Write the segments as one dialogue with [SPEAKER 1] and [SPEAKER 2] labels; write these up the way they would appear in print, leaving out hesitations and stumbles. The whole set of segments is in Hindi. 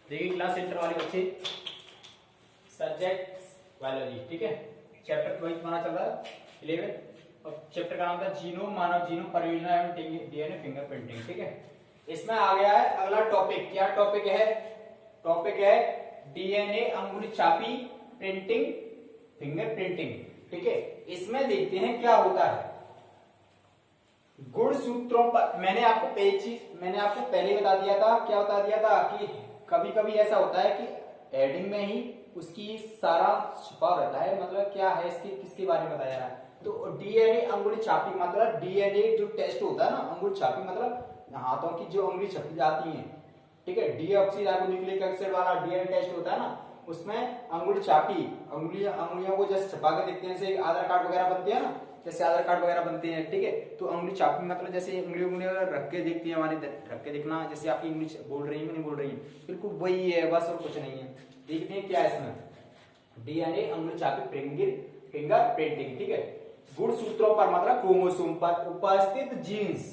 [SPEAKER 1] देखिए क्लास सेंटर वाले बच्चे, सब्जेक्ट बायोलॉजी, ठीक है। चैप्टर वही तुम्हारा चल रहा है 11 और चैप्टर का नाम था जीनोम, मानव जीनोम परियोजना एवं डीएनए फिंगरप्रिंटिंग, ठीक है। इसमें आ गया है अगला टॉपिक। क्या टॉपिक है? टॉपिक है डीएनए अंगुली छापी प्रिंटिंग फिंगरप्रिंटिंग, ठीक है। इसमें देखते हैं क्या होता है। गुणसूत्रों पर मैंने आपको पहले बता दिया था। क्या बता दिया था कि कभी कभी ऐसा होता है कि हेडिंग में ही उसकी सारा छुपा रहता है, मतलब क्या है इसके किसके बारे में बताया जा रहा है। तो डीएनए अंगुली छापी मतलब डीएनए जो टेस्ट होता है ना, अंगुली छापी मतलब हाथों की जो अंगुली छपी जाती है, ठीक है। डीऑक्सीराइबोन्यूक्लिक एसिड वाला डीएनए टेस्ट होता है ना, उसमें अंगुली छापी अंगुलियों को जैसे छपा के देखते हैं, जैसे आधार कार्ड वगैरह बनते हैं ना, जैसे आधार कार्ड वगैरह बनते हैं, ठीक है। तो अंगुली छापी मतलब जैसे उंगली रख के देखती है, हमारे रख के देखना, जैसे आपकी इंग्लिश बोल रही है नहीं बोल रही है, बिल्कुल वही है, बस और कुछ नहीं है। देखते हैं क्या है इसमें। डीएनए अंगुली छापी फिंगर प्रिंटिंग, ठीक है। गुणसूत्रों पर मतलब क्रोमोसोम पर उपस्थित जीन्स,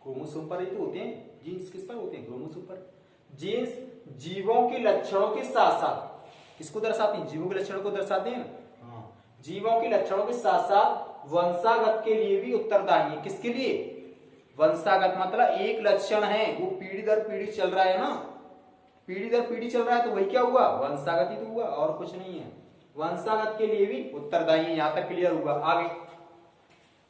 [SPEAKER 1] क्रोमोसोम पर ही तो होते हैं जीन्स, किस पर होते हैं? क्रोमोसोम पर। जीन्स जीवों के लक्षणों के साथ साथ किसको दर्शाती हैं? जीवों के लक्षणों को दर्शाते हैं। हाँ, जीवों के लक्षणों के साथ साथ वंशागत के लिए भी उत्तरदायी है। किसके लिए? वंशागत मतलब एक लक्षण है, वो पीढ़ी दर पीढ़ी चल रहा है ना, पीढ़ी दर पीढ़ी चल रहा है, तो वही क्या हुआ? वंशागत ही तो हुआ, और कुछ नहीं है। वंशागत के लिए भी उत्तरदायी है। यहां तक क्लियर हुआ। आगे,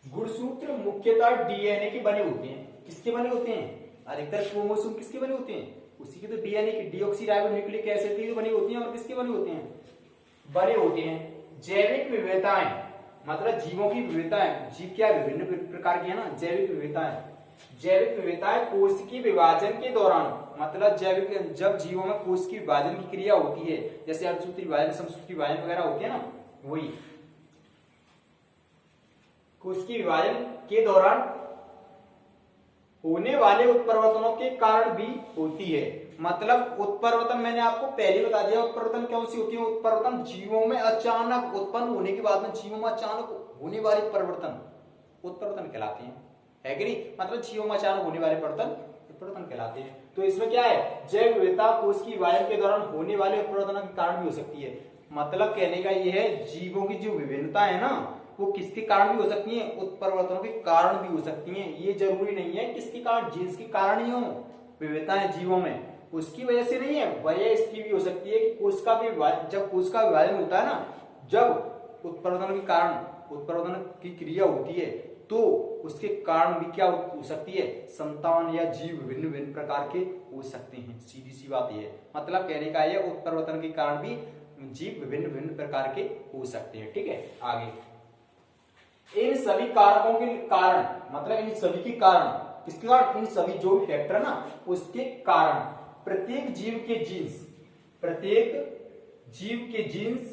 [SPEAKER 1] गुणसूत्र मुख्यतः डीएनए के बने होते हैं। किसके बने होते हैं? अधिकतर क्रोमोसोम किसके बने होते हैं? उसी के, तो डीएनए की डीऑक्सीराइबोन्यूक्लिक एसिड की बनी होती हैं। और किसके बने होते हैं? बने होते हैं। जैविक विविधताएं मतलब जीवों की विविधताएं। जीव क्या विभिन्न प्रकार की है ना, जैविक विविधताएं। जैविक विविधताएं कोशिकीय विभाजन के दौरान मतलब जब जीवों में कोशिकीय विभाजन की क्रिया होती है, जैसे अर्धसूत्री विभाजन, समसूत्री विभाजन वगैरह होते हैं ना, वही कोशिकीय विभाजन के दौरान होने वाले उत्परिवर्तनों के कारण भी होती है। मतलब उत्परिवर्तन मैंने आपको पहले बता दिया, उत्परिवर्तन कौन सी होती है? उत्परिवर्तन जीवों में अचानक उत्पन्न होने के बाद में जीवों में अचानक होने वाले परिवर्तन उत्परिवर्तन कहलाते हैं, है कि नहीं? मतलब जीवों में अचानक होने वाले परिवर्तन उत्परिवर्तन कहलाते हैं। तो इसमें क्या है? जैव विविधता कोशिकीय विभाजन के दौरान होने वाले उत्परिवर्तनों के कारण भी हो सकती है। मतलब कहने का यह है, जीवों की जो विभिन्नता है ना, वो किसके कारण भी हो सकती हैं? उत्परिवर्तनों के कारण भी हो सकती हैं। ये जरूरी नहीं है किसके कारण, जीन्स के कारण ही हो विविधताएं जीवों में, उसकी वजह से नहीं है। वजह इसकी भी हो सकती है कि कोशिका भी जब कोशिका विभाजन होता है ना, जब उत्परिवर्तन के कारण उत्परिवर्तन की क्रिया होती है, तो उसके कारण भी क्या हो सकती है? संतान या जीव विभिन्न विभिन्न प्रकार के हो सकते हैं। सीधी सी बात यह है। मतलब कहने का यह, उत्परिवर्तन के कारण भी जीव विभिन्न विभिन्न प्रकार के हो सकते हैं, ठीक है। आगे, इन सभी कारकों के कारण मतलब इन सभी के कारण, किसके कारण? इन सभी जो भी फैक्टर है ना, उसके कारण प्रत्येक जीव के जीन्स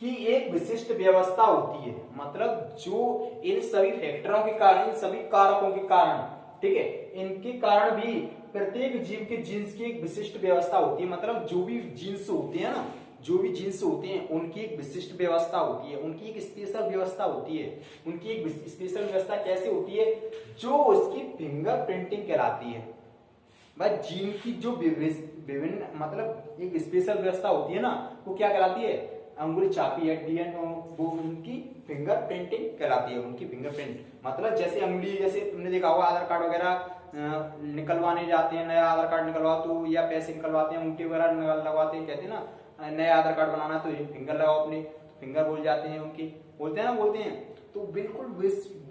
[SPEAKER 1] की एक विशिष्ट व्यवस्था होती है। मतलब जो इन सभी फैक्टरों के कारण, इन सभी कारकों के कारण, ठीक है, इनके कारण भी प्रत्येक जीव के जीन्स की एक विशिष्ट व्यवस्था होती है। मतलब जो भी जीन्स होते हैं ना, जो भी जीन्स होते हैं, उनकी एक विशिष्ट व्यवस्था होती है, उनकी एक स्पेशल व्यवस्था होती है। उनकी एक स्पेशल व्यवस्था कैसे होती है? जो उसकी फिंगरप्रिंटिंग कहलाती है। भाई जीन की जो विभिन्न मतलब एक स्पेशल व्यवस्था होती है ना, वो क्या कहलाती है? अंगुली छापी है, डीएनए, वो उनकी फिंगरप्रिंटिंग कहलाती है। उनकी फिंगरप्रिंट मतलब जैसे अंगुली, जैसे तुमने देखा होगा आधार कार्ड वगैरह निकलवाने जाते हैं, नया आधार कार्ड निकलवाओ तो, या पैसे निकलवाते हैं, अंगूठी वगैरह लगवाते हैं, कहते हैं ना नया आधार कार्ड बनाना तो फिंगर लगाओ अपने, फिंगर बोल जाते हैं उनकी, बोलते हैं। तो बिल्कुल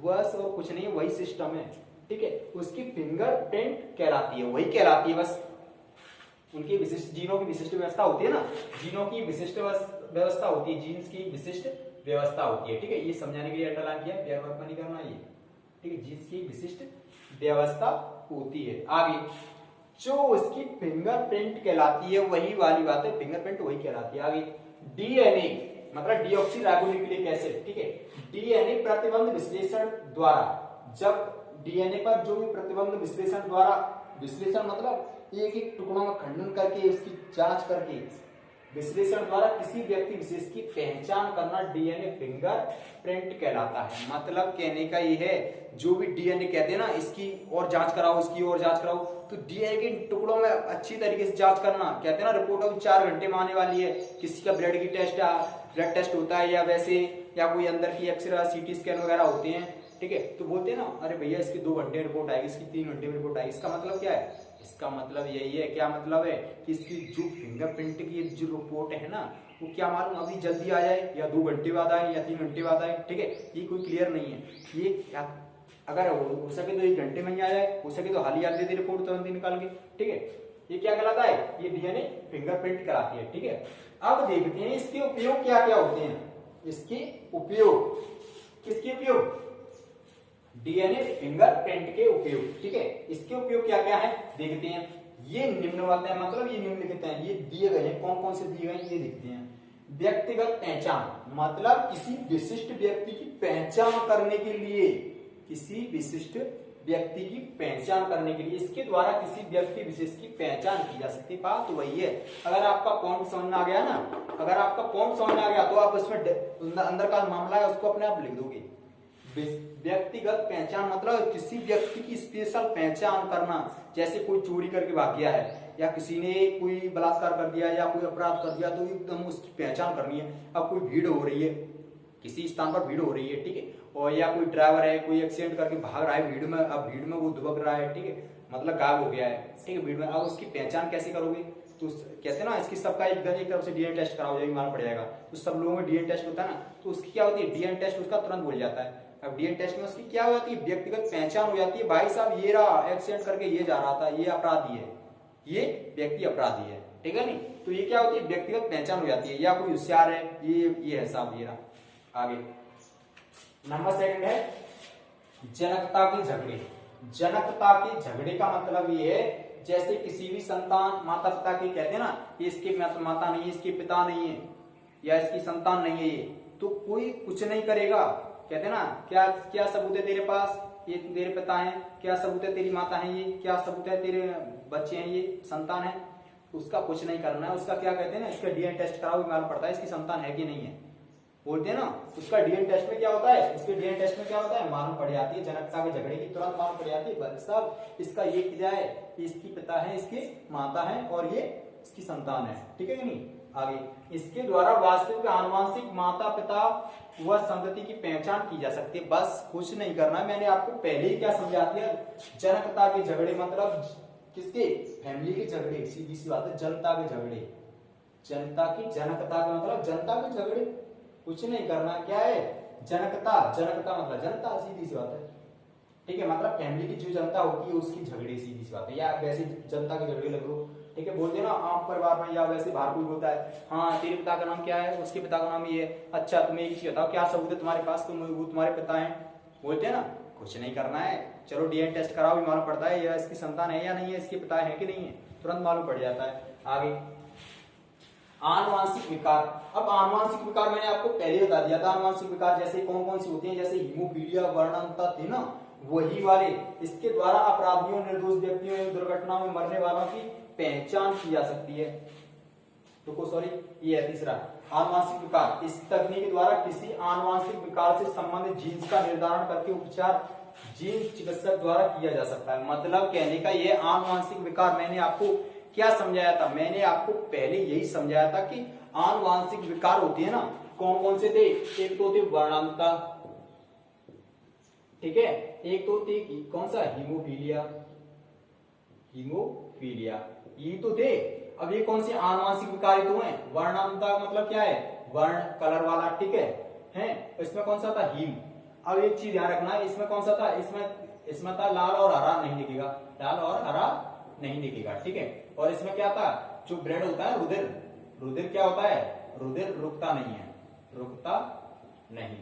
[SPEAKER 1] बस और कुछ नहीं, वही सिस्टम है, ठीक है। उसकी फिंगरप्रिंट कहलाती है, वही कहलाती है बस। उनकी विशिष्ट जीनों की विशिष्ट व्यवस्था होती है ना, जीनों की विशिष्ट व्यवस्था होती है, जीन्स की विशिष्ट व्यवस्था होती है, ठीक है। ये समझाने के लिए अंडरलाइन किया, प्यार वर्क नहीं करना ये, ठीक है। जीन्स की विशिष्ट व्यवस्था होती है। आगे, जो उसकी फिंगरप्रिंट कहलाती है, वही वाली बात है, फिंगरप्रिंट वही कहलाती है। आगे, डीएनए मतलब डीऑक्सीराइबोन्यूक्लिक एसिड, ठीक है। डीएनए प्रतिबंध विश्लेषण द्वारा, जब डीएनए पर जो भी प्रतिबंध विश्लेषण द्वारा, विश्लेषण मतलब एक एक टुकड़ों का खंडन करके उसकी जांच करके विश्लेषण द्वारा किसी व्यक्ति विशेष की पहचान करना डीएनए फिंगरप्रिंट कहलाता है। मतलब कहने का ये है, जो भी डीएनए कहते हैं ना, इसकी और जांच कराओ, इसकी और जांच कराओ, तो डीएनए के टुकड़ों में अच्छी तरीके से जांच करना। कहते हैं ना, रिपोर्ट अब 4 घंटे में आने वाली है। किसी का ब्लड टेस्ट होता है, या वैसे या कोई अंदर की एक्सरे सीटी स्कैन वगैरह होते हैं, ठीक है, तो बोलते हैं ना, अरे भैया इसकी 2 घंटे रिपोर्ट आएगी, इसकी 3 घंटे में रिपोर्ट आएगी। इसका मतलब क्या है? इसका मतलब यही है, क्या मतलब है कि इसकी जो फिंगरप्रिंट की जो रिपोर्ट है ना, वो क्या मालूम अभी जल्दी आ जाए, या 2 घंटे बाद आए, या 3 घंटे बाद आए, ठीक है, ये कोई क्लियर नहीं है। ये अगर हो सके तो 1 घंटे में ही आ जाए, हो सके तो हाल ही आ दे रिपोर्ट तुरंत ही निकाल के, ठीक है। ये क्या कहलाता है? ये डीएनए फिंगरप्रिंट कराती है, ठीक है। अब देखते हैं इसके उपयोग क्या क्या होते हैं। इसके उपयोग, किसके उपयोग? डीएनए फिंगरप्रिंट के उपयोग, ठीक है। इसके उपयोग क्या क्या है देखते हैं। ये निम्नवत है, मतलब ये निम्नलिखित हैं, ये दिए गए हैं। कौन कौन से दिए गए हैं ये देखते हैं। व्यक्तिगत पहचान, मतलब किसी विशिष्ट व्यक्ति की पहचान करने के लिए, किसी विशिष्ट व्यक्ति की पहचान करने के लिए इसके द्वारा किसी व्यक्ति विशेष की पहचान की जा सकती है। बात तो वही है। अगर आपका पॉइंट समझ में आ गया ना, अगर आपका पॉइंट समझ में आ गया तो आप उसमें अंदर का मामला है उसको अपने आप लिख दोगे। व्यक्तिगत पहचान मतलब किसी व्यक्ति की स्पेशल पहचान करना। जैसे कोई चोरी करके भाग गया है, या किसी ने कोई बलात्कार कर दिया, या कोई अपराध कर दिया, तो एकदम उसकी पहचान करनी है। अब कोई भीड़ हो रही है, किसी स्थान पर भीड़ हो रही है, ठीक है, और या कोई ड्राइवर है, कोई एक्सीडेंट करके भाग रहा है भीड़ में, अब भीड़ में वो दुबक रहा है, ठीक है, मतलब गायब हो गया है, ठीक है, भीड़ में। अब उसकी पहचान कैसे करोगे? तो कहते हैं ना, इसकी सबका एक तरफ से डीएनए टेस्ट कराओ, जाएगी मालूम पड़ जाएगा। तो सब लोगों में डीएनए टेस्ट होता है ना, तो उसकी क्या होती है? डीएनए टेस्ट उसका तुरंत बोल जाता है। अब डीएनए टेस्ट में उसकी क्या हो जाती है? व्यक्तिगत पहचान हो जाती है। भाई साहब ये रहा, एक्सीडेंट करके ये जा रहा था, ये अपराधी है, ये व्यक्ति अपराधी है, ठीक है नहीं। तो ये क्या होती है? व्यक्तिगत पहचान हो जाती है। या कोई होशियार है, ये है साहब, ये रहा। आगे नंबर 2 है जनकता के झगड़े। जनकता के झगड़े का मतलब ये है, जैसे किसी भी संतान, माता पिता के कहते हैं ना, ये इसकी माता नहीं है, इसके पिता नहीं है, या इसकी संतान नहीं है, ये तो कोई कुछ नहीं करेगा। कहते हैं ना, क्या क्या सबूत है तेरे पास? ये तेरे पिता है। क्या सबूत है? तेरी माता है। ये क्या सबूत है? तेरे बच्चे हैं, ये संतान है। उसका कुछ नहीं करना है। उसका क्या कहते हैं ना, इसका डीएनए टेस्ट कराओ, मालूम पड़ता है इसकी संतान है कि नहीं है, बोलते हैं ना। उसका डीएनए टेस्ट में क्या होता है? इसके डीएनए टेस्ट में क्या होता है? मालूम पड़ जाती है जनकता के झगड़े की, तुरंत मालूम पड़ जाती है भाई साहब इसका ये क्या है, इसकी पिता है, इसकी माता है, और ये इसकी संतान है, ठीक है कि नहीं। आगे इसके द्वारा वास्तविक आनुवंशिक माता पिता व संतति की पहचान की जा सकती है। बस कुछ नहीं करना। मैंने आपको पहले ही क्या समझा दिया, जनकता के झगड़े मतलब किसके? फैमिली के झगड़े। सीधी सी बात है, जनता के झगड़े। जनता की, जनकता का मतलब जनता के झगड़े। कुछ नहीं करना। क्या है? जनकता। जनकता मतलब जनता, सीधी सी बात है, ठीक है। मतलब फैमिली की जो जनता होती है उसकी झगड़े, सीधी सी बात है। या वैसे जनता के झगड़े लग लो, ठीक है। बोलते हैं ना आप परिवार में, या वैसे बाहर कोई बोलता है, हाँ तेरे पिता का नाम क्या है? उसके पिता का नाम ये है। अच्छा तुम्हें एक चीज बताओ, क्या सबूत है तुम्हारे पास तुम वो तुम्हारे पिता है? बोलते हैं ना, कुछ नहीं करना है। चलो डीएनए टेस्ट कराओ, भी मालूम पड़ता है या इसकी संतान है या नहीं है, इसके पिता है कि नहीं है, तुरंत मालूम पड़ जाता है। आगे आनुवांशिक विकार। अब आनुवांशिक विकार मैंने आपको पहले बता दिया था। आनुवांशिक विकार जैसे कौन कौन सी होती हैं? जैसे हीमोफीलिया, वर्णनता थी ना, वही वाले। इसके द्वारा अपराधियों, निर्दोष व्यक्तियों, दुर्घटना में मरने वालों की पहचान की जा सकती है। तो सॉरी, ये है तीसरा आनुवांशिक विकार। इस तकनीक के द्वारा किसी आनुवांशिक विकार से संबंधित जीन्स का निर्धारण करके उपचार जीन चिकित्सक द्वारा किया जा सकता है। मतलब कहने का ये आनुवांशिक विकार मैंने आपको क्या समझाया था? मैंने आपको पहले यही समझाया था कि आनुवांशिक विकार होती है ना, कौन कौन से थे? एक तो थे वर्णनता, ठीक है, एक तो थे कौन सा? हीमोफीलिया। हीमोफीलिया ये तो थे। अब ये कौन सी आनुवांशिक विकार तो है? वर्णनता मतलब क्या है? वर्ण कलर वाला, ठीक है। इसमें कौन सा था? हीम। अब एक चीज ध्यान रखना, इसमें कौन सा था? इसमें था लाल और हरा नहीं दिखेगा, लाल और हरा नहीं दिखेगा, ठीक है। और इसमें क्या था? जो ब्लड होता है, रुधिर। रुधिर क्या होता है? रुधिर रुकता नहीं है, रुकता नहीं।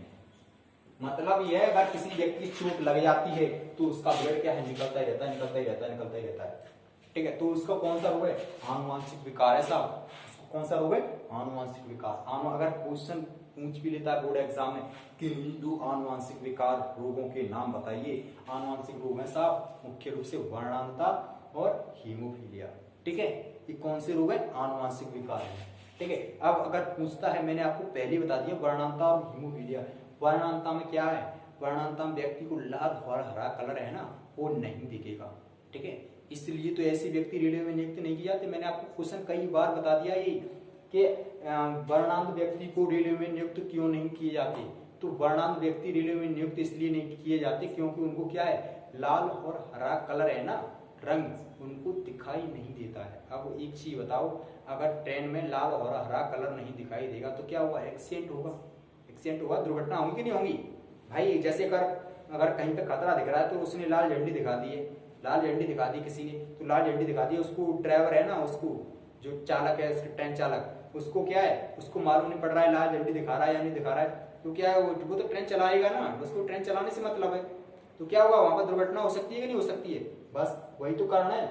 [SPEAKER 1] मतलब यह है, अगर किसी व्यक्ति की चोट लग जाती है तो उसका ब्लड क्या है? निकलता ही रहता है, निकलता ही रहता है, निकलता ही रहता है, ठीक है। तो उसका कौन सा रोग है? आनुवांशिक विकार है साहब। उसको कौन सा रोग है? आनुवांशिक विकार। अगर क्वेश्चन पूछ भी लेता है बोर्ड एग्जाम में कि दो आनुवांशिक विकार रोगों के नाम बताइए, आनुवांशिक रोग है साहब मुख्य रूप से वर्णनता और हीमोफीलिया, ठीक है। ये कौन से रोग है? आनुवांशिक विकार है। ठीक है। अब अगर पूछता है, मैंने आपको पहले ही बता दिया वर्णांता और हीमोफीलिया। वर्णांता में क्या है, वर्णांता में व्यक्ति को लाल और हरा कलर है ना वो नहीं दिखेगा, ठीक है। इसलिए तो ऐसे व्यक्ति रेडियो में नियुक्त नहीं किए जाते। मैंने आपको क्वेश्चन कई बार बता दिया ये कि वर्णांत व्यक्ति को रेडियो में नियुक्त क्यों नहीं किए जाते। तो वर्णांत व्यक्ति रेडियो में नियुक्त इसलिए नहीं किए जाते क्योंकि उनको क्या है, लाल और हरा कलर है ना रंग, उनको दिखाई नहीं देता है। अब एक चीज बताओ, अगर ट्रेन में लाल और हरा कलर नहीं दिखाई देगा तो क्या हुआ, एक्सीडेंट होगा, एक्सीडेंट होगा, दुर्घटना होगी कि नहीं होगी भाई। जैसे अगर कहीं पे खतरा दिख रहा है तो उसने लाल झंडी दिखा दी है, लाल झंडी दिखा दी किसी ने, तो लाल झंडी दिखा दी, उसको ड्राइवर है ना, उसको जो चालक है ट्रेन चालक, उसको क्या है, उसको मालूम नहीं पड़ रहा है लाल झंडी दिखा रहा है या नहीं दिखा रहा है, तो क्या है वो तो ट्रेन चलाएगा ना, उसको ट्रेन चलाने से मतलब है। तो क्या होगा, वहां पर दुर्घटना हो सकती है कि नहीं हो सकती है, बस वही तो कारण है।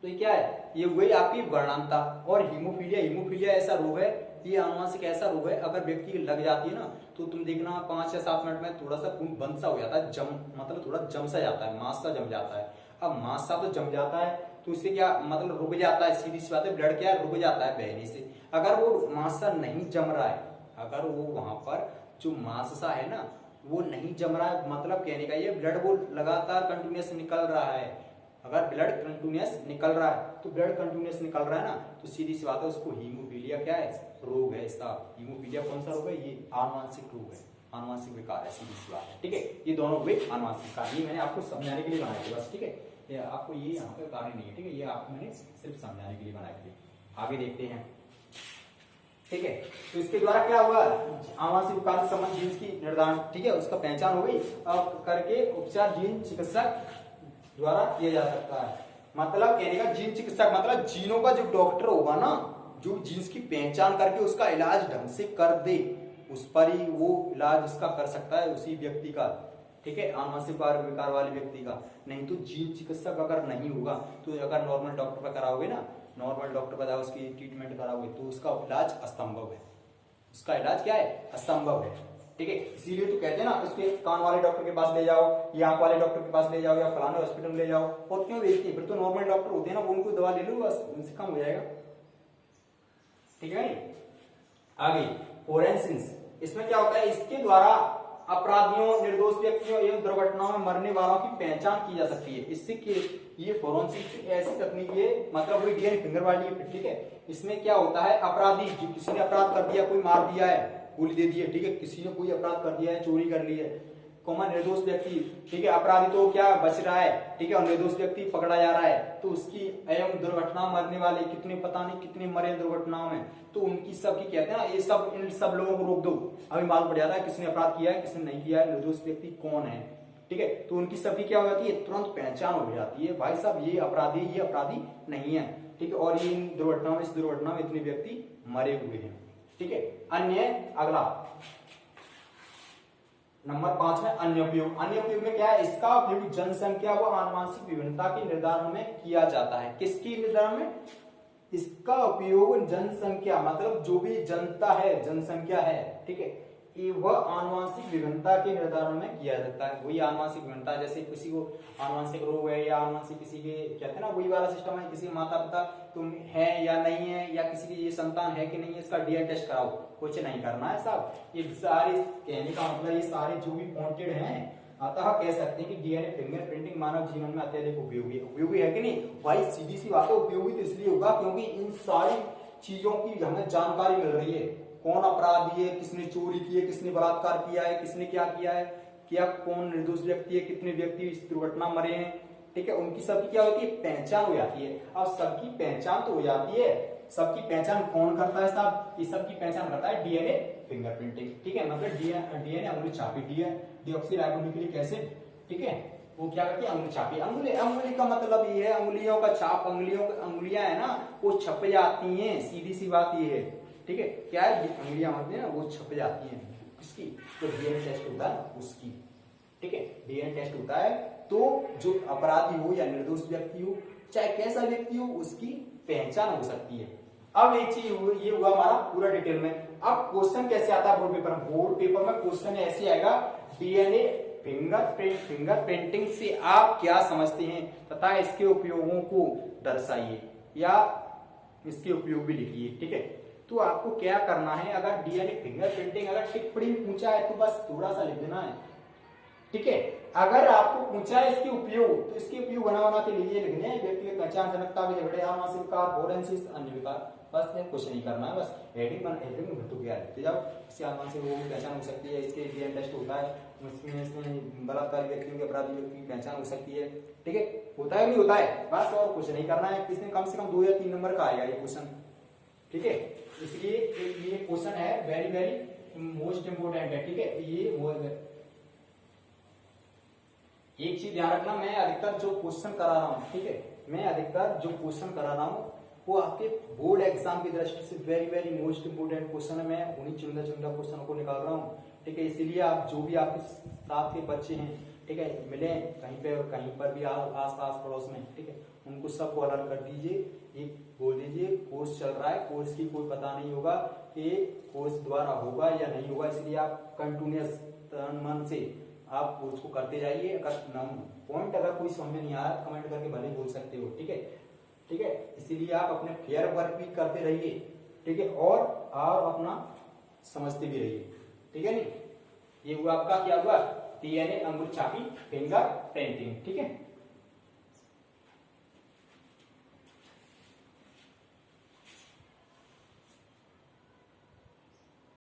[SPEAKER 1] तो ये क्या है, ये वही आपकी वर्णांता। और हीमोफीलिया, हीमोफीलिया ऐसा रोग है, ये आनुवंशिक ऐसा रोग है, अगर व्यक्ति की लग जाती है ना तो तुम देखना 5 या 7 मिनट में थोड़ा सा खून बंद सा हो जाता है, जम मतलब थोड़ा जम सा जाता है, मांस सा जम जाता है। अब मांस सा तो जम जाता है तो इससे क्या मतलब रुक जाता है, सीधी सी बात है, ब्लड क्या है रुक जाता है बहने से। अगर वो मांस सा नहीं जम रहा है, अगर वो वहां पर जो मांस सा है ना वो नहीं जम रहा है, मतलब कहने का ये ब्लड वो लगातार कंटिन्यूस निकल रहा है। अगर ब्लड कंटिन्यूस निकल रहा है तो ब्लड कंटिन्यूस निकल रहा है ना तो सीधी सी बात है उसको हीमोफीलिया क्या है, रोग है इसका। हीमोफीलिया कौन सा रोग है, ये आनुवंशिक रोग है, आनुवंशिक विकार है, सीधी सी बात है, ठीक है। ये दोनों हुए आनुवंशिक विकार, ये मैंने आपको समझाने के लिए बनाए थे बस, ठीक है। ये आपको ये यहाँ पे कार्य नहीं है, ठीक है, ये आपको मैंने सिर्फ समझाने के लिए बनाए थे। आगे देखते हैं, ठीक है। तो इसके द्वारा क्या हुआ, आनुवंशिक विकार से संबंधित जीन्स की निर्धारण, ठीक है, उसका पहचान हो गई। अब करके उपचार जीन चिकित्सक द्वारा किया जा सकता है। मतलब कहने का जीन चिकित्सक मतलब जीनों का जो डॉक्टर होगा ना, जो जीन्स की पहचान करके उसका इलाज ढंग से कर दे, उस पर ही वो इलाज उसका कर सकता है उसी व्यक्ति का, ठीक है, आनुवंशिक विकार वाले व्यक्ति का। नहीं तो जीन चिकित्सक अगर नहीं होगा तो अगर नॉर्मल डॉक्टर पर कराओगे ना, नॉर्मल डॉक्टर पर उसकी ट्रीटमेंट कराओगे तो उसका इलाज असंभव है, उसका इलाज क्या है, असंभव है, ठीक है। इसीलिए तो कहते हैं ना उसके कान वाले डॉक्टर के पास ले जाओ या आंख वाले डॉक्टर के पास ले जाओ या फलाने हॉस्पिटल में ले जाओ। और क्यों भेजते हैं, फिर तो नॉर्मल डॉक्टर होते हैं ना, वो उनको दवा ले लो बस, उनसे कम हो जाएगा, ठीक है। आगे फोरेंसिक्स, इसमें क्या होता है, इसके द्वारा अपराधियों, निर्दोष व्यक्तियों एवं दुर्घटनाओं में मरने वालों की पहचान की जा सकती है। इससे ये फोरेंसिक्स ऐसी तकनीक है, मतलब वही डीएनए फिंगर वाली है, ठीक है। इसमें क्या होता है, अपराधी जो किसी ने अपराध कर दिया, कोई मार दिया है, गोली दे दी है, ठीक है, किसी ने कोई अपराध कर दिया है, चोरी कर ली है, कॉमन निर्दोष व्यक्ति, ठीक है, अपराधी तो क्या बच रहा है, ठीक है, और निर्दोष व्यक्ति पकड़ा जा रहा है, तो उसकी एवं दुर्घटना मरने वाले कितने पता नहीं कितने मरे दुर्घटनाओं में, तो उनकी सबकी कहते हैं ना ये सब, इन सब लोगों को रोक दो, अभी मालूम पड़ जाता है किसने अपराध किया है किसने नहीं किया है, निर्दोष व्यक्ति कौन है, ठीक है। तो उनकी सबकी क्या हो जाती है, तुरंत पहचान हो जाती है, भाई साहब ये अपराधी नहीं है, ठीक है, और ये इन दुर्घटनाओं में, इस दुर्घटना में इतने व्यक्ति मरे हुए हैं, ठीक है। अन्य, अगला नंबर 5 में अन्य उपयोग। अन्य उपयोग में क्या है, इसका उपयोग जनसंख्या व आनुवंशिक विभिन्नता के निर्धारण में किया जाता है। किसकी निर्धारण में, इसका उपयोग जनसंख्या मतलब जो भी जनता है, जनसंख्या है, ठीक है, वह आनुवंशिक विभिन्नता के निर्धारण में किया जाता है। वही आनुवंशिक विभिन्नता, जैसे किसी को आनुवंशिक रोग है या आनुवंशिक किसी के कहते हैं ना वही वाला सिस्टम है, किसी माता पिता तुम है या नहीं है, या किसी की ये संतान है कि नहीं है, इसका डीएनए टेस्ट कराओ, कुछ नहीं करना है साहब। ये सारे कहने का मतलब ये सारे जो भी पॉइंटेड हैं, अतः कह सकते हैं कि डीएनए फिंगरप्रिंटिंग मानव जीवन में अत्यधिक उपयोगी है कि नहीं भाई, सीधी सी बात है, उपयोगी तो इसलिए होगा क्योंकि इन सारी चीजों की हमें जानकारी मिल रही है, कौन अपराधी है, किसने चोरी की है, किसने बलात्कार किया है, किसने क्या किया है, क्या कौन निर्दोष व्यक्ति है, कितने व्यक्ति इस दुर्घटना मरे हैं, ठीक है, उनकी सबकी क्या होती है, पहचान हो जाती है। अब सबकी पहचान तो हो जाती है, सबकी पहचान कौन करता है साहब, इस सबकी पहचान करता है डीएनए फिंगरप्रिंटिंग, ठीक है, मतलब डीएनए अंगुली छापी, डीऑक्सीराइबोन्यूक्लिक एसिड, ठीक है, वो क्या करती है, अंगुली छापी। अंगुली का मतलब ये है, अंगुलियों का छाप, अंगुलियां है ना वो छप जाती हैं, सीधी सी बात ये है, ठीक है, क्या है, अंगुलियां होती है ना वो छप जाती हैं, किसकी, तो डीएनए टेस्ट होता है उसकी, ठीक है, डीएनए टेस्ट होता है, तो जो अपराधी हो या निर्दोष व्यक्ति हो, चाहे कैसा व्यक्ति हो, उसकी पहचान हो सकती है। अब एक चीज ये हुआ हमारा पूरा डिटेल में। अब क्वेश्चन कैसे आता है बोर्ड पेपर में, बोर्ड पेपर में क्वेश्चन ऐसे आएगा, डीएनए फिंगरप्रिंटिंग से आप क्या समझते हैं तथा इसके उपयोगों को दर्शाइए या इसके उपयोग भी लिखिए, ठीक है। तो आपको क्या करना है, अगर डीएनए फिंगरप्रिंटिंग अगर टिप्पणी पूछा है तो बस थोड़ा सा लिख देना है, ठीक है। अगर आपको पूछा है इसके उपयोग, तो इसके उपयोग बना के लिए लिखने हैं, व्यक्तिगत पहचान, जनकता के झगड़े, आवासीय विकार, फोरेंसिस, अन्य विकार, बस ये कुछ नहीं करना है, बस हेडिंग में भट्टू क्या लिखते जाओ। इसके आवासीय वो भी पहचान हो सकती है, इसके डीएनए टेस्ट होता है, इसमें बलात्कारी व्यक्तियों के अपराधी व्यक्ति की पहचान हो सकती है, ठीक है, होता है भी होता है, बस और कुछ नहीं करना है। इसमें कम से कम 2 या 3 नंबर का आएगा ये क्वेश्चन, ठीक है। इसलिए ये क्वेश्चन है वेरी वेरी मोस्ट इंपोर्टेंट है, ठीक है। ये एक चीज ध्यान रखना, मैं अधिकतर जो क्वेश्चन करा रहा हूँ, ठीक है, मैं अधिकतर जो क्वेश्चन करा रहा हूँ वो आपके बोर्ड एग्जाम की दृष्टि से very very most important question है। मैं उन्हीं चुनिंदा क्वेश्चन को निकाल रहा हूँ, ठीक है। इसीलिए आप जो भी आपके साथ के बच्चे हैं, ठीक है, मिले कहीं पे और कहीं पर भी आस पास पड़ोस में, ठीक है, उनको सबको अलर्ट कर दीजिए, ये बोल दीजिए कोर्स चल रहा है, कोर्स की कोई पता नहीं होगा कि कोर्स द्वारा होगा या नहीं होगा, इसलिए आप कंटिन्यूअस मन से आप कोर्स को करते जाइए। अगर पॉइंट अगर कोई समझ में नहीं आ रहा कमेंट करके भले बोल सकते हो, ठीक है, ठीक है। इसीलिए आप अपने फेयर वर्क भी करते रहिए, ठीक है, और अपना समझते भी रहिए, ठीक है। नहीं, ये हुआ आपका क्या हुआ, डीएनए अंगूर छापी फिंगर प्रिंटिंग, ठीक है।